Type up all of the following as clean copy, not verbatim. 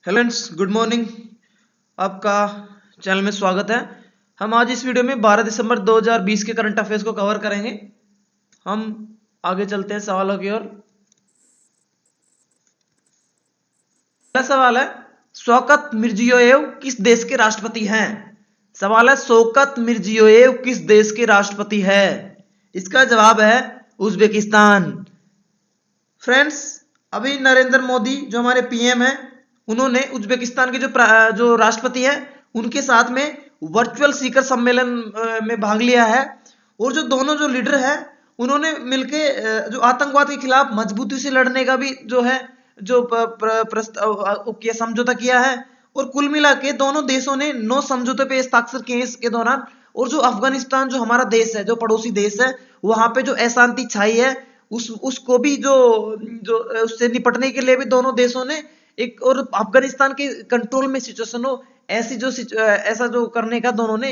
Hello friends, good morning. आपका channel में स्वागत है। हम आज इस वीडियो में 12 दिसंबर 2020 के करंट अफेयर्स को कवर करेंगे। हम आगे चलते हैं सवालों की ओर। पहला सवाल है, शौकत मिर्जियोयेव किस देश के राष्ट्रपति हैं? सवाल है, शौकत मिर्जियोयेव किस देश के राष्ट्रपति है? इसका जवाब है उज्बेकिस्तान। फ्रेंड्स, अभी नरेंद्र मोदी जो हमारे पीएम हैं, उन्होंने उज्बेकिस्तान के जो राष्ट्रपति है उनके साथ में वर्चुअल शिखर सम्मेलन में भाग लिया है। और जो दोनों जो लीडर है उन्होंने मिलके जो आतंकवाद के खिलाफ मजबूती से लड़ने का भी जो है जो समझौता किया है। और कुल मिला के दोनों देशों ने 9 समझौते पे हस्ताक्षर किए इसके दौरान। और जो अफगानिस्तान जो हमारा देश है, जो पड़ोसी देश है, वहां पे जो अशांति छाई है उसको भी जो जो उससे निपटने के लिए भी दोनों देशों ने एक, और अफगानिस्तान के कंट्रोल में सिचुएशन हो ऐसा जो करने का दोनों ने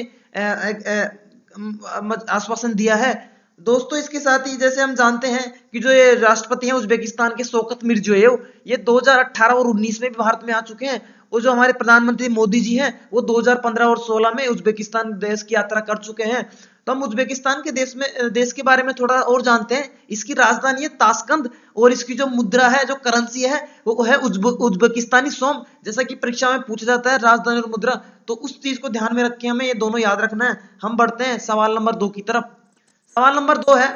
आश्वासन दिया है। दोस्तों, इसके साथ ही जैसे हम जानते हैं कि जो ये राष्ट्रपति हैं उज्बेकिस्तान के, शौकत मिर्जियोयेव, ये 2018 और 19 में भी भारत में आ चुके हैं। और जो हमारे प्रधानमंत्री मोदी जी हैं वो 2015 और 16 में उज्बेकिस्तान देश की यात्रा कर चुके हैं। तो हम उज्बेकिस्तान के देश के बारे में थोड़ा और जानते हैं। इसकी राजधानी है ताशकंद और इसकी जो मुद्रा है, जो करेंसी है, वो है उज्बेकिस्तानी सोम। जैसा कि परीक्षा में पूछा जाता है राजधानी और मुद्रा, तो उस चीज को ध्यान में रख के हमें ये दोनों याद रखना है। हम बढ़ते हैं सवाल नंबर 2 की तरफ। सवाल नंबर 2 है,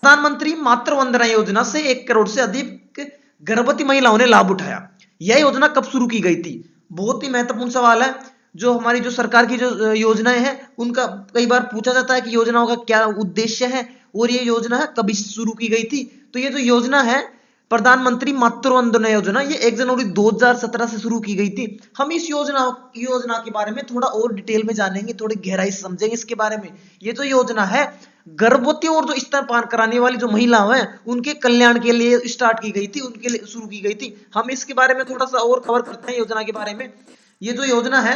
प्रधानमंत्री मातृ वंदना योजना से 1 करोड़ से अधिक गर्भवती महिलाओं ने लाभ उठाया। यह योजना कब शुरू की गई थी? बहुत ही महत्वपूर्ण सवाल है। जो हमारी जो सरकार की जो योजनाएं हैं उनका कई बार पूछा जाता है कि योजनाओं का क्या उद्देश्य है और ये योजना है कब शुरू की गई थी। तो ये जो योजना है प्रधानमंत्री मातृ वंदना योजना, ये 1 जनवरी 2017 से शुरू की गई थी। हम इस योजना के बारे में थोड़ा और डिटेल में जानेंगे, थोड़ी गहराई से समझेंगे इसके बारे में। ये जो योजना है गर्भवती और जो स्तनपान कराने वाली जो महिलाएं हैं उनके कल्याण के लिए स्टार्ट की गई थी, उनके लिए शुरू की गई थी। हम इसके बारे में थोड़ा सा और कवर करते हैं योजना के बारे में। ये जो योजना है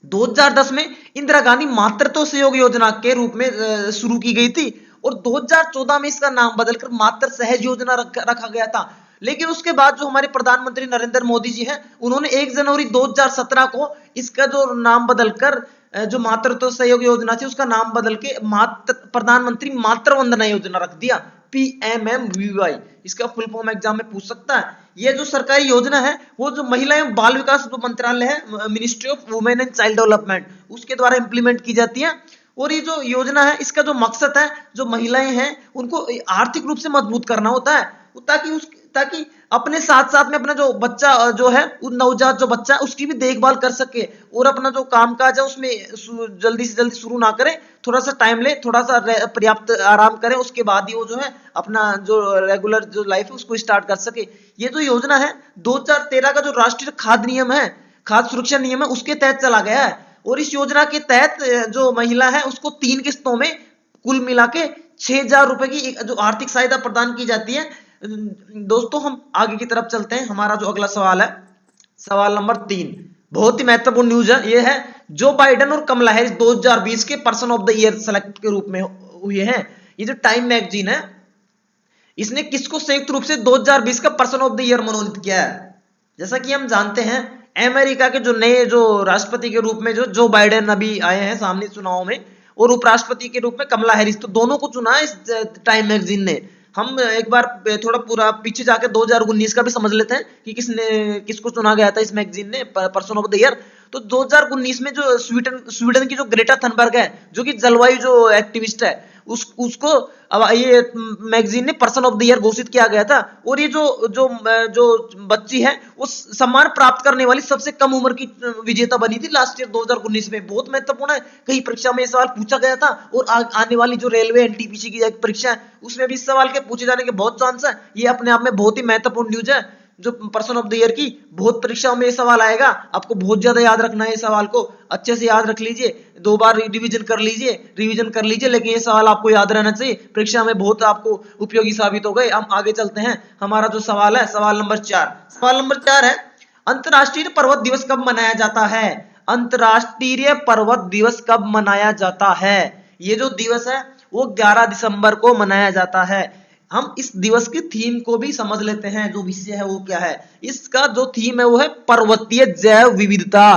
2010 में इंदिरा गांधी मातृत्व सहयोग योजना के रूप में शुरू की गई थी और 2014 में इसका नाम बदलकर मातृ सहज योजना रखा गया था। लेकिन उसके बाद जो हमारे प्रधानमंत्री नरेंद्र मोदी जी हैं उन्होंने 1 जनवरी 2017 को इसका जो नाम बदलकर जो मातृत्व सहयोग योजना थी उसका नाम बदल के प्रधानमंत्री मातृ वंदना योजना रख दिया, PMMVY। इसका फुल फॉर्म एग्जाम में पूछ सकता है। ये जो सरकारी योजना है वो जो महिला एवं बाल विकास मंत्रालय है, ministry of women and child development, उसके द्वारा इंप्लीमेंट की जाती है। और ये जो योजना है इसका जो मकसद है, जो महिलाएं हैं उनको आर्थिक रूप से मजबूत करना होता है, ताकि अपने साथ साथ में अपना जो बच्चा जो है नवजात जो बच्चा है उसकी भी देखभाल कर सके और अपना जो कामकाज है उसमें जल्दी से जल्दी शुरू ना करे, थोड़ा सा टाइम ले, थोड़ा सा पर्याप्त आराम करे, उसके बाद ही वो जो है अपना जो रेगुलर जो लाइफ है उसको स्टार्ट कर सके। ये जो योजना है 2013 का जो राष्ट्रीय खाद्य नियम है, खाद्य सुरक्षा नियम है, उसके तहत चला गया है। और इस योजना के तहत जो महिला है उसको 3 किस्तों में कुल मिला के 6,000 रुपए की जो आर्थिक सहायता प्रदान की जाती है। दोस्तों, हम आगे की तरफ चलते हैं। हमारा जो अगला सवाल है सवाल नंबर 3, बहुत ही महत्वपूर्ण न्यूज है। यह है, जो बाइडेन और कमला हैरिस 2020 के person of the year select के रूप में हुए हैं। ये जो टाइम मैगजीन है इसने किसको संयुक्त रूप से 2020 का पर्सन ऑफ द ईयर मनोनीत किया है? जैसा कि हम जानते हैं अमेरिका के जो नए जो राष्ट्रपति के रूप में जो बाइडेन अभी आए हैं सामने चुनाव में, और उपराष्ट्रपति के रूप में कमला हैरिस, तो दोनों को चुना है इस टाइम मैगजीन ने। हम एक बार थोड़ा पूरा पीछे जाके 2019 का भी समझ लेते हैं कि किसको चुना गया था इस मैगजीन ने पर्सन ऑफ द ईयर। तो 2019 में जो स्वीडन की जो ग्रेटा थनबर्ग है, जो कि जलवायु जो एक्टिविस्ट है, उसको अब ये मैगजीन ने पर्सन ऑफ द ईयर घोषित किया गया था। और ये जो बच्ची है वो सम्मान प्राप्त करने वाली सबसे कम उम्र की विजेता बनी थी लास्ट ईयर 2019 में। बहुत महत्वपूर्ण है, कई परीक्षा में ये सवाल पूछा गया था और आने वाली जो रेलवे एनटीपीसी की परीक्षा है उसमें भी इस सवाल के पूछे जाने के बहुत चांस है। ये अपने आप में बहुत ही महत्वपूर्ण न्यूज है जो पर्सन ऑफ द ईयर की। बहुत परीक्षाओं में ये सवाल आएगा, आपको बहुत ज्यादा याद रखना है। ये सवाल को अच्छे से याद रख लीजिए, 2 बार रिवीजन कर लीजिए, लेकिन ये सवाल आपको याद रहना चाहिए, परीक्षा में बहुत आपको उपयोगी साबित हो गए। हम आगे चलते हैं। हमारा जो सवाल है सवाल नंबर 4। सवाल नंबर 4 है, अंतरराष्ट्रीय पर्वत दिवस कब मनाया जाता है? अंतरराष्ट्रीय पर्वत दिवस कब मनाया जाता है? ये जो दिवस है वो 11 दिसंबर को मनाया जाता है। हम इस दिवस की थीम को भी समझ लेते हैं, जो विषय है वो क्या है। इसका जो थीम है वो है पर्वतीय जैव विविधता।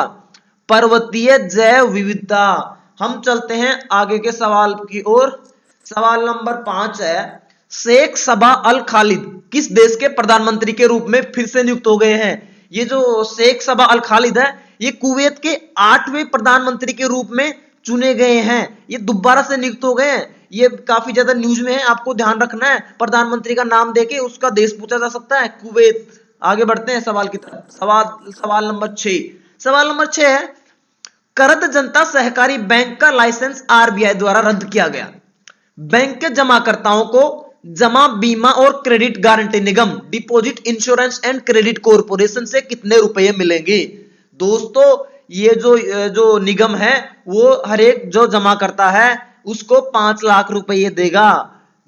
पर्वतीय जैव विविधता। हम चलते हैं आगे के सवाल की ओर। सवाल नंबर 5 है, शेख सबा अल खालिद किस देश के प्रधानमंत्री के रूप में फिर से नियुक्त हो गए हैं? ये जो शेख सबा अल खालिद है, ये कुवैत के 8वें प्रधानमंत्री के रूप में चुने गए हैं। ये दोबारा से नियुक्त हो गए हैं। ये काफी ज्यादा न्यूज में है, आपको ध्यान रखना है। प्रधानमंत्री का नाम देके उसका देश पूछा जा सकता है, कुवैत। आगे बढ़ते हैं सवाल की तरफ। सवाल नंबर 6। सवाल नंबर 6 है, करद जनता सहकारी बैंक का लाइसेंस आरबीआई द्वारा रद्द किया गया। बैंक के जमाकर्ताओं को जमा बीमा और credit guarantee Nigam deposit insurance and credit corporation से कितने रुपए मिलेंगे? दोस्तों, ये जो निगम है वो हर एक जो जमा करता है उसको 5 लाख रुपए देगा।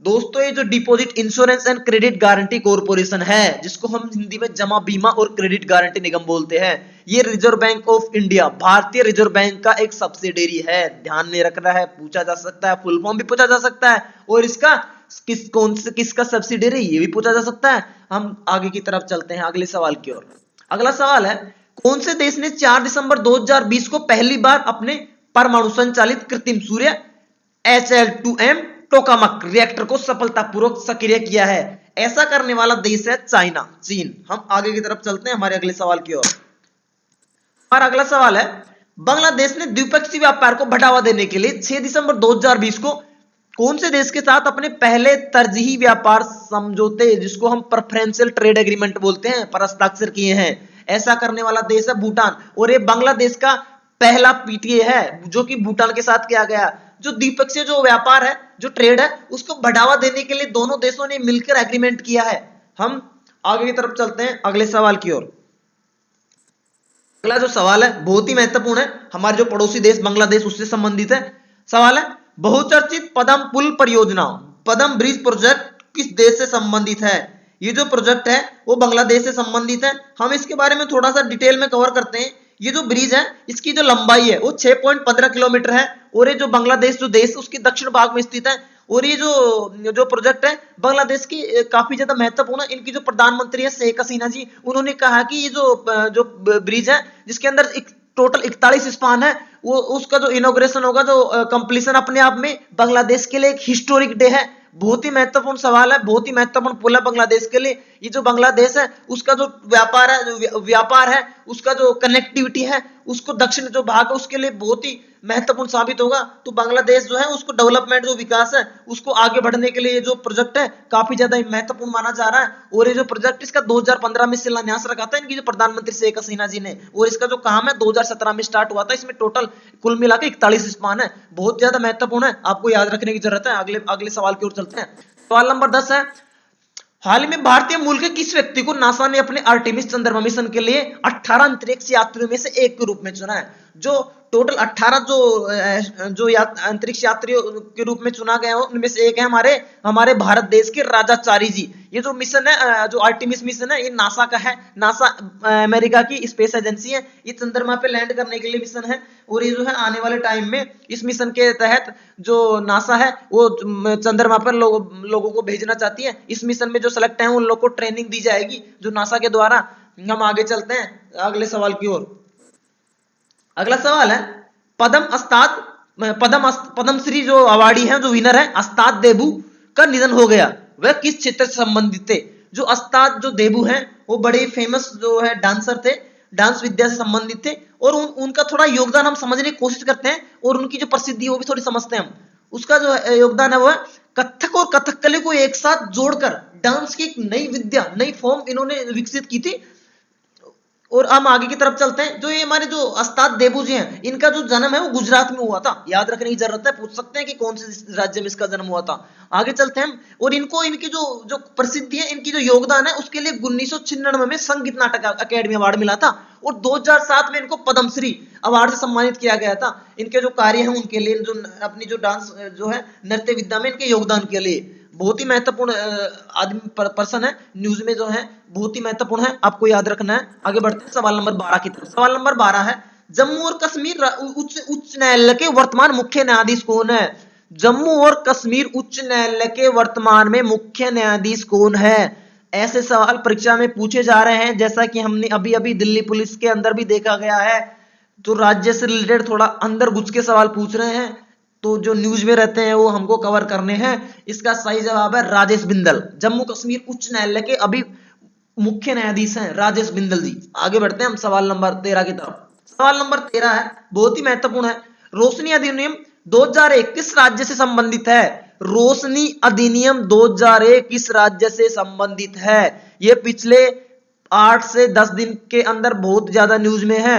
दोस्तों, ये जो deposit insurance and credit guarantee corporation है, जिसको हम हिंदी में जमा बीमा और क्रेडिट गारंटी निगम बोलते हैं, ये रिजर्व बैंक ऑफ इंडिया, भारतीय रिजर्व बैंक का एक सब्सिडियरी है। ध्यान में रखना है, पूछा जा सकता है, फुल फॉर्म भी पूछा जा सकता है, और इसका किसका सब्सिडियरी ये भी पूछा जा सकता है। हम आगे की तरफ चलते हैं अगले सवाल की ओर। अगला सवाल है, कौन से देश ने 4 दिसंबर 2020 को पहली बार अपने परमाणु संचालित कृत्रिम सूर्य HL2M टोकामक रिएक्टर को सफलतापूर्वक सक्रिय किया है? ऐसा करने वाला देश है चाइना, चीन। हम आगे की तरफ चलते हैं हमारे अगले सवाल की ओर। हमारा अगला सवाल है, बांग्लादेश ने द्विपक्षीय व्यापार को बढ़ावा देने के लिए 6 दिसंबर 2020 को कौन से देश के साथ अपने पहले तरजीही व्यापार समझौते, जिसको हम प्रेफरेंशियल ट्रेड एग्रीमेंट बोलते हैं, पर हस्ताक्षर किए हैं? ऐसा करने वाला देश है भूटान, और ये बांग्लादेश का पहला पीटीए है जो कि भूटान के साथ किया गया। जो द्विपक्षीय जो व्यापार है, जो ट्रेड है, उसको बढ़ावा देने के लिए दोनों देशों ने मिलकर एग्रीमेंट किया है। हम आगे की तरफ चलते हैं अगले सवाल की ओर। अगला जो सवाल है बहुत ही महत्वपूर्ण है, हमारे जो पड़ोसी देश बांग्लादेश उससे संबंधित है। सवाल है, बहुचर्चित पदम पुल परियोजना, पदम ब्रिज प्रोजेक्ट किस देश से संबंधित है? ये जो प्रोजेक्ट है वो बांग्लादेश से संबंधित है। हम इसके बारे में थोड़ा सा डिटेल में कवर करते हैं। ये जो ब्रिज है, इसकी जो लंबाई है वो 6.15 किलोमीटर है, और ये जो बांग्लादेश जो देश उसके दक्षिण भाग में स्थित है। और ये जो प्रोजेक्ट है बांग्लादेश की काफी ज्यादा महत्वपूर्ण है। इनकी जो प्रधानमंत्री है शेख हसीना जी, उन्होंने कहा कि ये जो ब्रिज है जिसके अंदर टोटल 41 स्पान है, वो उसका जो इनॉग्रेशन होगा, जो कंप्लीशन, अपने आप में बांग्लादेश के लिए एक हिस्टोरिक डे है। बहुत ही महत्वपूर्ण सवाल है, बहुत ही महत्वपूर्ण पुल है बांग्लादेश के लिए। ये जो बांग्लादेश है उसका जो व्यापार है, उसका जो कनेक्टिविटी है, उसको दक्षिण जो भाग है उसके लिए बहुत ही महत्वपूर्ण साबित होगा। तो बांग्लादेश जो है उसको डेवलपमेंट, जो विकास है, उसको आगे बढ़ने के लिए जो प्रोजेक्ट है काफी ज्यादा महत्वपूर्ण माना जा रहा है। और ये जो प्रोजेक्ट इसका 2015 में शिलान्यास रखा था इनकी जो प्रधानमंत्री शेख हसीना जी ने, और इसका जो काम है 2017 में स्टार्ट हुआ था। इसमें टोटल कुल मिला के 41 स्पान है, बहुत ज्यादा महत्वपूर्ण है, आपको याद रखने की जरूरत है। अगले सवाल की ओर चलते हैं। सवाल नंबर 10 है, हाल ही में भारतीय मूल के किस व्यक्ति को नासा ने अपने आर्टेमिस चंद्रमा मिशन के लिए 18 अंतरिक्ष यात्रियों में से एक के रूप में चुना है? जो टोटल 18 जो अंतरिक्ष यात्रियों के रूप में चुना गया है उनमें से एक है हमारे भारत देश के राजाचारी जी। ये जो मिशन है, जो आर्टेमिस मिशन है, ये नासा का है। नासा अमेरिका की स्पेस एजेंसी है। ये चंद्रमा पे लैंड करने के लिए मिशन है, और ये जो है आने वाले टाइम में इस मिशन के तहत जो नासा है वो चंद्रमा पर लोगों को भेजना चाहती है। इस मिशन में जो सेलेक्ट है उन लोगों को ट्रेनिंग दी जाएगी जो नासा के द्वारा। हम आगे चलते हैं अगले सवाल की ओर। अगला सवाल है, पद्मश्री जो अवार्डी है, जो विनर है अस्ताद देबू का निधन हो गया, वह किस क्षेत्र से संबंधित थे? जो अस्ताद जो देबू हैं वो बड़े फेमस जो है डांसर थे, डांस विद्या से संबंधित थे, और उनका थोड़ा योगदान हम समझने की कोशिश करते हैं, और उनकी जो प्रसिद्धि वो भी थोड़ी समझते हैं हम। उसका जो योगदान है वो है कथक और कथकली को एक साथ जोड़कर डांस की एक नई विद्या, नई फॉर्म इन्होंने विकसित की थी। और हम आगे की तरफ चलते हैं। जो ये हमारे जो अस्ताद देबू जी हैं, इनका जो जन्म है वो गुजरात में हुआ था। याद रखने की जरूरत है, पूछ सकते हैं कि कौन से राज्य में इसका जन्म हुआ था। आगे चलते हैं हम। और इनको इनकी जो प्रसिद्धि है, इनकी जो योगदान है, उसके लिए 1996 में संगीत नाटक अकेडमी अवार्ड मिला था, और 2007 में इनको पद्मश्री अवार्ड से सम्मानित किया गया था। इनके जो कार्य है उनके लिए, जो अपनी जो डांस जो है नृत्य विद्या में इनके योगदान के लिए, बहुत ही महत्वपूर्ण आदमी पर्सन है, न्यूज में जो है बहुत ही महत्वपूर्ण है, आपको याद रखना है। आगे बढ़ते हैं सवाल नंबर 12 की तरफ। सवाल नंबर 12 है, जम्मू और कश्मीर उच्च न्यायालय के वर्तमान मुख्य न्यायाधीश कौन है? जम्मू और कश्मीर उच्च न्यायालय के वर्तमान में मुख्य न्यायाधीश कौन है? ऐसे सवाल परीक्षा में पूछे जा रहे हैं, जैसा कि हमने अभी अभी दिल्ली पुलिस के अंदर भी देखा गया है। तो राज्य से रिलेटेड थोड़ा अंदर घुस के सवाल पूछ रहे हैं, तो जो न्यूज में रहते हैं वो हमको कवर करने हैं। इसका सही जवाब है राजेश बिंदल। जम्मू कश्मीर उच्च न्यायालय के अभी मुख्य न्यायाधीश हैं राजेश बिंदल जी। आगे बढ़ते हैं हम सवाल नंबर 13 की तरफ। सवाल नंबर 13 है, बहुत ही महत्वपूर्ण है। रोशनी अधिनियम 2001 किस राज्य से संबंधित है? रोशनी अधिनियम 2001 किस राज्य से संबंधित है? ये पिछले 8 से 10 दिन के अंदर बहुत ज्यादा न्यूज में है।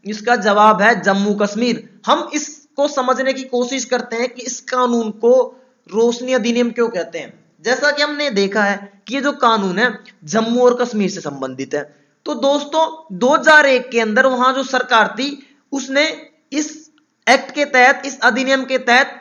इसका जवाब है जम्मू कश्मीर। हम इसको समझने की कोशिश करते हैं कि इस कानून को रोशनी अधिनियम क्यों कहते हैं। जैसा कि हमने देखा है कि ये जो कानून है जम्मू और कश्मीर से संबंधित है। तो दोस्तों 2001 के अंदर वहां जो सरकार थी उसने इस एक्ट के तहत, इस अधिनियम के तहत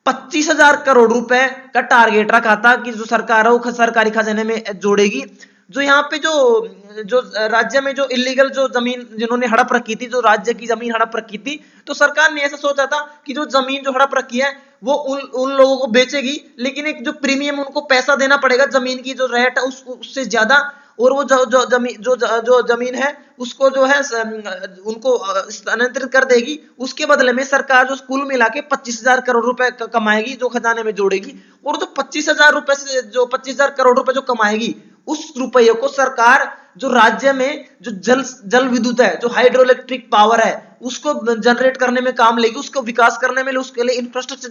25,000 करोड़ रुपए का टारगेट रखा था कि जो सरकार है वो सरकारी खजाने में जोड़ेगी। जो यहाँ पे जो राज्य में जो इलीगल जो जमीन जिन्होंने हड़प रखी थी, जो राज्य की जमीन हड़प रखी थी, तो सरकार ने ऐसा सोचा था कि जो जमीन जो हड़प रखी है वो उन लोगों को बेचेगी, लेकिन एक जो प्रीमियम उनको पैसा देना पड़ेगा, जमीन की जो रेट है उससे ज्यादा, और वो जो जमीन है उसको जो है उनको स्थानांतरित कर देगी। उसके बदले में सरकार जो कुल मिला के 25,000 करोड़ रुपए कमाएगी, जो खजाने में जोड़ेगी। और जो 25,000 रुपए से जो 25,000 करोड़ रुपए जो कमाएगी, उस रुपये को सरकार जो राज्य में जो जल विद्युत है, जो हाइड्रो इलेक्ट्रिक पावर है, उसको जनरेट करने में काम लेगी, उसको विकास करने में, उसके लिए इंफ्रास्ट्रक्चर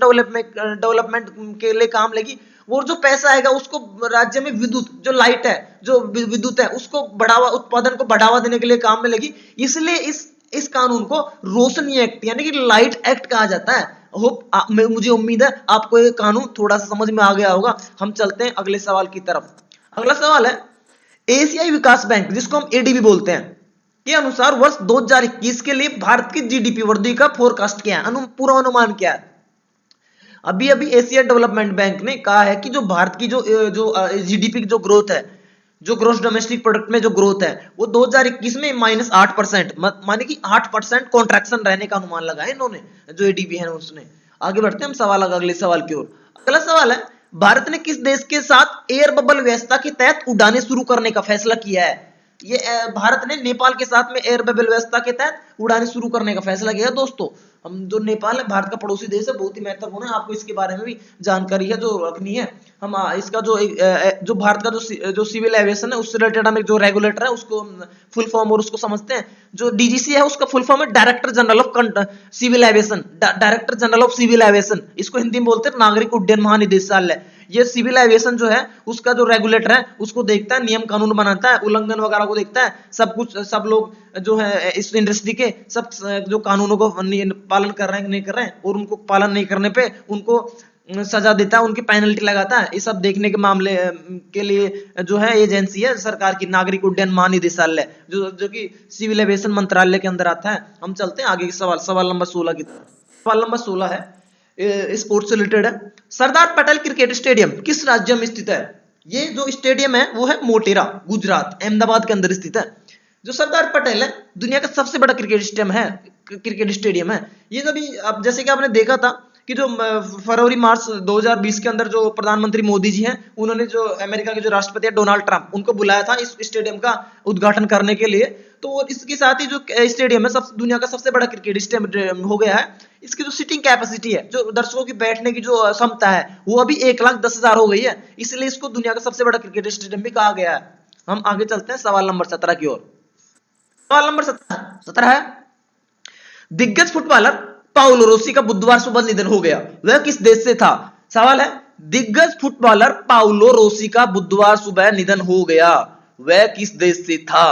डेवलपमेंट के लिए काम लेगी। और जो पैसा आएगा उसको राज्य में विद्युत जो लाइट है, जो विद्युत है, उसको उत्पादन को बढ़ावा देने के लिए काम में लेगी। इसलिए इस कानून को रोशनी एक्ट यानी कि लाइट एक्ट कहा जाता है। मुझे उम्मीद है आपको ये कानून थोड़ा सा समझ में आ गया होगा। हम चलते हैं अगले सवाल की तरफ। अगला सवाल है, एशियाई विकास बैंक जिसको हम एडीबी बोलते हैं के अनुसार वर्ष 2021 के लिए भारत की जीडीपी वृद्धि का फोरकास्ट क्या है, पूरा अनुमान क्या है? अभी अभी एशिया डेवलपमेंट बैंक ने कहा है कि जो भारत की जो जीडीपी की जो ग्रोथ है, जो ग्रोस डोमेस्टिक प्रोडक्ट में जो ग्रोथ है, वो 2021 में -8%, माने कि 8% कॉन्ट्रैक्शन रहने का अनुमान लगाया इन्होंने, जो एडीबी है उसने। आगे बढ़ते हैं हम अगले सवाल की ओर। अगला सवाल है, भारत ने किस देश के साथ एयर बबल व्यवस्था के तहत उड़ानें शुरू करने का फैसला किया है? ये भारत ने नेपाल के साथ में एयर बबल व्यवस्था के तहत उड़ानें शुरू करने का फैसला किया। दोस्तों हम जो नेपाल है भारत का पड़ोसी देश है, बहुत ही महत्वपूर्ण है, आपको इसके बारे में भी जानकारी है जो रखनी है। हम इसका जो भारत का जो सिविल एविएशन है उससे रिलेटेड हम एक जो रेगुलेटर है उसको फुल फॉर्म और उसको समझते हैं। जो डीजीसी है उसका फुल फॉर्म है director general of civil aviation, director general of civil aviation. इसको हिंदी में बोलते हैं नागरिक उड्डयन महानिदेशालय। ये सिविल एविएशन जो है उसका जो रेगुलेटर है उसको देखता है, नियम कानून बनाता है, उल्लंघन वगैरह को देखता है, सब कुछ, सब लोग जो है इस इंडस्ट्री के सब जो कानूनों को पालन कर रहे हैं नहीं कर रहे हैं, और उनको पालन नहीं करने पे उनको सजा देता है, उनकी पेनल्टी लगाता है। ये सब देखने के मामले के लिए जो है एजेंसी है सरकार की नागरिक उड्डयन महानिदेशालय, जो कि सिविल एविएशन मंत्रालय के अंदर आता है। हम चलते हैं आगे सवाल नंबर 16 की तरफ। सवाल नंबर 16 है, स्पोर्ट्स से रिलेटेड है। सरदार पटेल क्रिकेट स्टेडियम किस राज्य में स्थित है? ये जो स्टेडियम है वो है मोटेरा, गुजरात, अहमदाबाद के अंदर स्थित है। जो सरदार पटेल है दुनिया का सबसे बड़ा क्रिकेट स्टेडियम है। ये अभी अब जैसे कि आपने देखा था कि जो फरवरी मार्च 2020 के अंदर जो प्रधानमंत्री मोदी जी हैं उन्होंने जो अमेरिका के जो राष्ट्रपति है डोनाल्ड ट्रंप उनको बुलाया था इस स्टेडियम का उद्घाटन करने के लिए। तो इसके साथ ही जो स्टेडियम है दुनिया का सबसे बड़ा क्रिकेट स्टेडियम हो गया है। इसकी जो सीटिंग कैपेसिटी है, जो दर्शकों की बैठने की जो क्षमता है, वो अभी 1,10,000 हो गई है, इसलिए इसको दुनिया का सबसे बड़ा क्रिकेट स्टेडियम भी कहा गया है। हम आगे चलते हैं सवाल नंबर 17 की ओर। सवाल नंबर 17 है, दिग्गज फुटबॉलर पाउलो रोसी का बुधवार सुबह निधन हो गया, वह किस देश से था? सवाल है, दिग्गज फुटबॉलर पाउलो रोसी का बुधवार सुबह निधन हो गया, वह किस देश से था?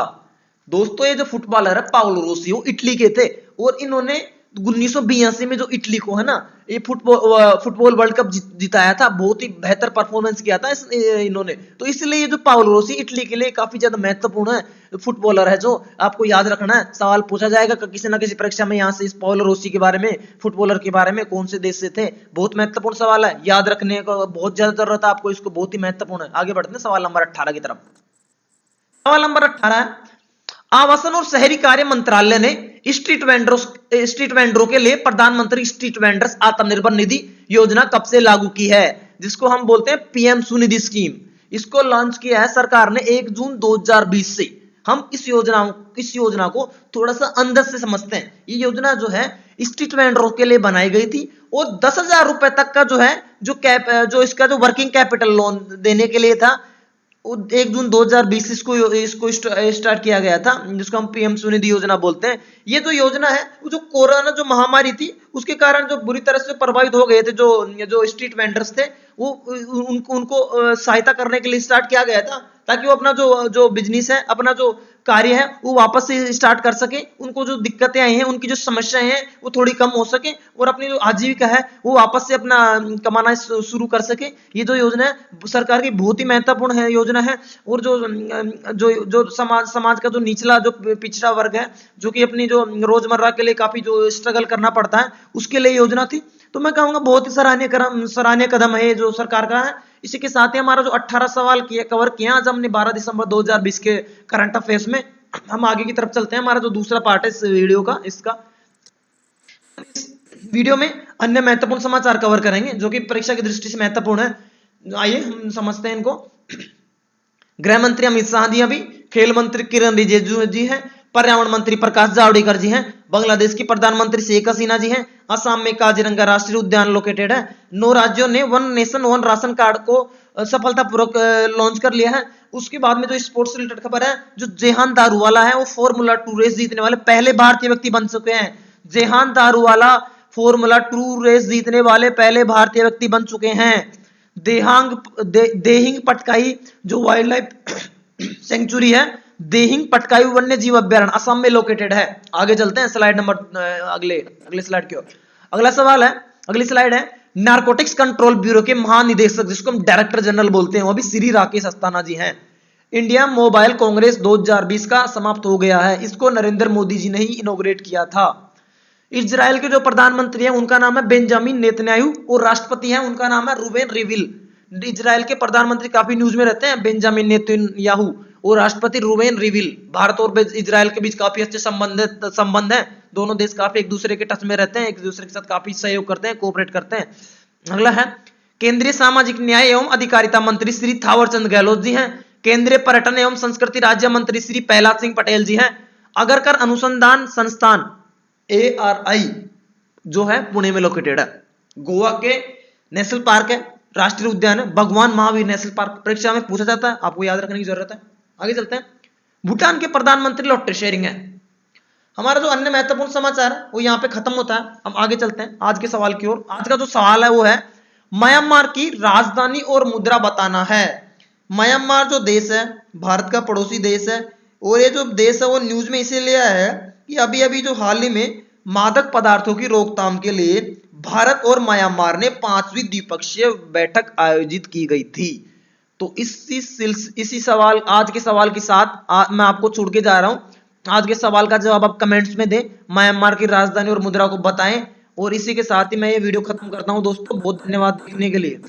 दोस्तों ये जो फुटबॉलर है पाउलो रोसी वो इटली के थे, और इन्होंने 1982 में जो इटली को है ना ये फुटबॉल वर्ल्ड कप जिताया था, बहुत ही बेहतर परफॉर्मेंस किया था इन्होंने। तो इसलिए ये जो पाउलो रोसी इटली के लिए काफी ज्यादा महत्वपूर्ण है फुटबॉलर है, जो आपको याद रखना है। सवाल पूछा जाएगा किसी ना किसी परीक्षा में यहाँ से इस पाउलो रोसी के बारे में, फुटबॉलर के बारे में, कौन से देश से थे। बहुत महत्वपूर्ण सवाल है, याद रखने को बहुत ज्यादा जरूरत है आपको इसको, बहुत ही महत्वपूर्ण है। आगे बढ़ते हैं सवाल नंबर 18 की तरफ। सवाल नंबर 18 है, आवासन और शहरी कार्य मंत्रालय ने स्ट्रीट वेंडरों के लिए प्रधानमंत्री स्ट्रीट वेंडर्स आत्मनिर्भर निधि योजना कब से लागू की है, जिसको हम बोलते हैं पीएम स्वनिधि स्कीम। इसको लॉन्च किया है सरकार ने 1 जून 2020 से। हम इस योजना को थोड़ा सा अंदर से समझते हैं। ये योजना जो है स्ट्रीट वेंडरों के लिए बनाई गई थी और 10,000 रुपए तक का जो है जो इसका जो वर्किंग कैपिटल लोन देने के लिए था, 1 जून 2020 इसको स्टार्ट किया गया था, जिसको हम पीएम स्वनिधि योजना बोलते हैं। ये जो योजना है वो जो कोरोना जो महामारी थी उसके कारण जो बुरी तरह से प्रभावित हो गए थे जो स्ट्रीट वेंडर्स थे, वो उनको सहायता करने के लिए स्टार्ट किया गया था, ताकि वो अपना जो बिजनेस है, अपना जो कार्य है वो वापस से स्टार्ट कर सके। उनको जो दिक्कतें आई हैं, उनकी जो समस्याएं हैं वो थोड़ी कम हो सके और अपनी जो आजीविका है वो वापस से अपना कमाना शुरू कर सके। ये जो योजना है सरकार की बहुत ही महत्वपूर्ण है योजना है। और जो समाज का जो निचला जो पिछड़ा वर्ग है, जो कि अपनी जो रोजमर्रा के लिए काफी जो स्ट्रगल करना पड़ता है, उसके लिए योजना थी। तो मैं कहूंगा बहुत ही सराहनीय कदम है ये जो सरकार का है। इसी के साथ ही हमारा जो 18 सवाल कवर किया आज हमने 12 दिसंबर 2020 के करंट अफेयर्स में। हम आगे की तरफ चलते हैं। हमारा जो दूसरा पार्ट है इस वीडियो का, इस वीडियो में अन्य महत्वपूर्ण समाचार कवर करेंगे जो कि परीक्षा की दृष्टि से महत्वपूर्ण है। आइए हम समझते हैं इनको। गृह मंत्री अमित शाह जी अभी, खेल मंत्री किरण रिजिजू जी हैं, पर्यावरण मंत्री प्रकाश जावड़ेकर जी हैं, बांग्लादेश की प्रधानमंत्री शेख हसीना जी हैं, असम में काजीरंगा राष्ट्रीय उद्यान लोकेटेड है। 9 राज्यों ने one nation one ration card को सफलतापूर्वक लॉन्च कर लिया है। उसके बाद में जो स्पोर्ट्स से रिलेटेड खबर है, जो जेहान दारूवाला है वो फॉर्मूला 2 रेस जीतने वाले पहले भारतीय व्यक्ति बन चुके हैं। जेहान दारूवाला फॉर्मूला 2 रेस जीतने वाले पहले भारतीय व्यक्ति बन चुके हैं। देहिंग पटकाई जो वाइल्ड लाइफ सेंचुरी है, देहिंग पटकाई वन्य जीव अभ्यारण्य असम में लोकेटेड है। आगे चलते हैं स्लाइड नंबर अगले स्लाइड की ओर। अगला सवाल है, अगली स्लाइड है, नारकोटिक्स कंट्रोल ब्यूरो के महानिदेशक जिसको हम डायरेक्टर जनरल बोलते हैं वो भी श्री राकेश अस्थाना जी हैं। इंडिया मोबाइल कांग्रेस 2020 का समाप्त हो गया है। इसको नरेंद्र मोदी जी ने ही इनॉग्रेट किया था। इजराइल के जो प्रधानमंत्री हैं उनका नाम है बेंजामिन नेतन्याहू और राष्ट्रपति हैं उनका नाम है रूबेन रिविल। इजराइल के प्रधानमंत्री काफी न्यूज में रहते हैं, बेंजामिन नेतन्याहू और राष्ट्रपति रूबेन रिविल। भारत और इजराइल के बीच काफी अच्छे संबंध हैं। दोनों देश काफी एक दूसरे के टच में रहते हैं, एक दूसरे के साथ काफी सहयोग करते हैं, कोऑपरेट करते हैं। अगला है, केंद्रीय सामाजिक न्याय एवं अधिकारिता मंत्री श्री थावरचंद गहलोत जी हैं। केंद्रीय पर्यटन एवं संस्कृति राज्य मंत्री श्री प्रहलाद सिंह पटेल जी हैं। अगरकर अनुसंधान संस्थान ARI जो है पुणे में लोकेटेड है। गोवा के नेशनल पार्क है, राष्ट्रीय उद्यान है, भगवान महावीर नेशनल पार्क। परीक्षा में पूछा जाता है, आपको याद रखने की जरूरत है। आगे चलते हैं। भूटान के प्रधानमंत्री लोटे शेरिंग है। हमारा जो अन्य महत्वपूर्ण समाचार है वो यहाँ पे खत्म होता है। हम आगे चलते हैं आज के सवाल की ओर। आज का जो सवाल है वो है, म्यांमार की राजधानी और मुद्रा बताना है। म्यांमार जो देश है भारत का पड़ोसी देश है और ये जो देश है वो न्यूज में इसीलिए आया है कि अभी अभी जो हाल ही में मादक पदार्थों की रोकथाम के लिए भारत और म्यांमार ने 5वीं द्विपक्षीय बैठक आयोजित की गई थी। तो इसी सवाल आज के सवाल के साथ मैं आपको छोड़ के जा रहा हूं। आज के सवाल का जवाब आप कमेंट्स में दें, म्यांमार की राजधानी और मुद्रा को बताएं। और इसी के साथ ही मैं ये वीडियो खत्म करता हूं दोस्तों। बहुत धन्यवाद देखने के लिए।